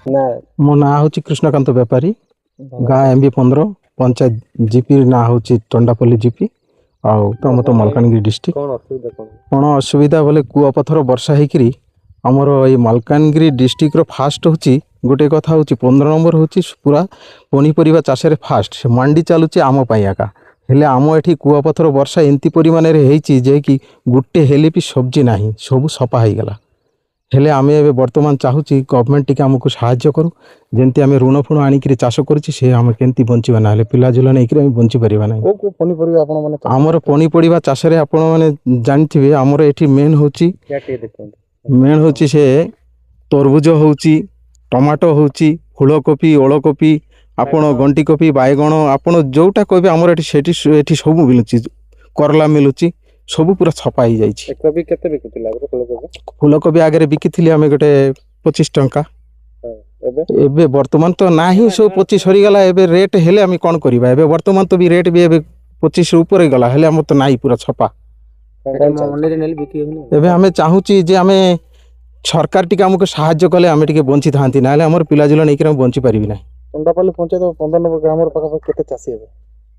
ନା मो ना हूँ कृष्णकांत बेपारी गाँ एमबी 15 पंचायत जीपी ना हूँ टंडापल्ली जीपी आउ तुम तो मालकानगिरी डिस्ट्रिक्ट कौन असुविधा कौन असुविधा बोले कूपथर वर्षा होकर आमर ये मालकानगिरी डिस्ट्रिक्ट रो फास्ट होची गोटे कथा होची 15 नंबर होची पूरा पनीपरिया चाष फास्ट से मंडी चलुची आम एका हेले आम एठी कूपथर वर्षा एंती परिमाण होती जे कि गोटे हेले भी सब्जी ना सब सफा हो गला हेले आमे एबे वर्तमान चाहूची गवर्नमेंट टिके हमको साहाय्य करू जेंती आमे ऋण फुण आनिक चाष करुची से आम केमती बंचिबा ना पिला झुला नहीं आम बंची परिबा ना को पनीपरिया आपण माने आमर पनीपरिया चाष आपण मैंने जानथिबे आमर एठी मेन होची मेन होची से तरबुज होची टमाटो होची फूलकोपी ओलकोपी आपण गंटी कोपी बायगण आपण जोटा कहबे आमर एठी सब मिलुची करला मिलुची सब पूरा छपा ही जाइछि कोबी केते बिकुतिला फूलकोबी फूलकोबी आगे बिकिथिली आमे गोटे 25 टंका एबे एबे वर्तमान तो ना ही सब 25 सरी गला एबे रेट हेले आमी कोन करबा एबे वर्तमान तो भी रेट भी एबे 25 ऊपर गला हेले हम तो नाही पूरा छपा मंडी रे नेल बिकी होनी एबे हमें चाहूची जे हमें सरकार टिके हमको साहाय्य कले हमें टिके बंची थांती ना हमर पिला जिला नहीं हम बंची परिबी ना टंडापल्ली पंचायत 15 नंबर ग्राम रो पाखा केते चासी हेबे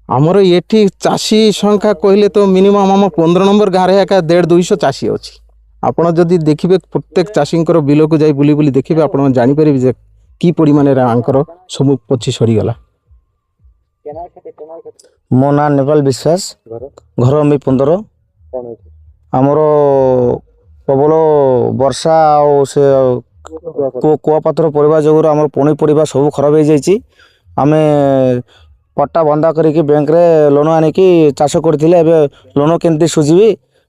आमर एठी चाषी संख्या कहले तो मिनिमम हम 15 नंबर गाँ रे एका 150-200 चाषी अछि आपण जदि देखिबे प्रत्येक चाषींकर बिल को जाई बुली बुली देखिबे आपण जानि परिबे जे की परिमाण रे आंकर सब 25 सरी गला मो ना नेपाल विश्वास घर मी 15 आमर प्रबल वर्षा आ से कुआपथर पड़वा जो आम पनीपरिया सब खराब हो जाइए आम पट्टा बंदा करके बैंक रे लोन आनिकी चाष करथिले एबे लोन केमती सुझिबी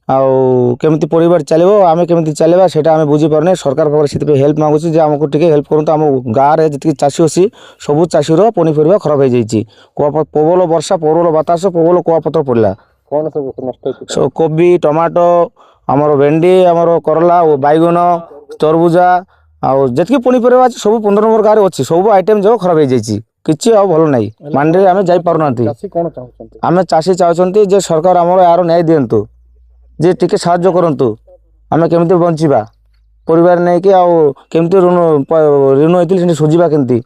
आउ केमती परिवार चलिबो आमे केमती चलेबा सेटा आमे बुझी परने सरकार पाखरे सिते हेल्प मागुची जे हमको टिके हेल्प करंतु आम गाँ रे जति चाषी अछि सब चाषी रो पनीपरिया खराब हो जाइए प्रबल वर्षा प्रबल बतास प्रबल कुआपथर पड़ला कोन सब नष्ट होई कोबी टमाटो आमर भेंडी आमर करला बैगन तरबुजा आउ जतकी पनीपरिया सब 15 नंबर गाँव अच्छी सब आइटम जो खराब हो जाइए किसी आ भल नाई मंडी आम जापारना आम चाषी चाहते जे सरकार आमर यार न्याय दिंतु जे टिके साहाय्य करंतु आम केमती बंचिबा परिवार नहीं कि आउ केमती ऋण होती सुझा केमती।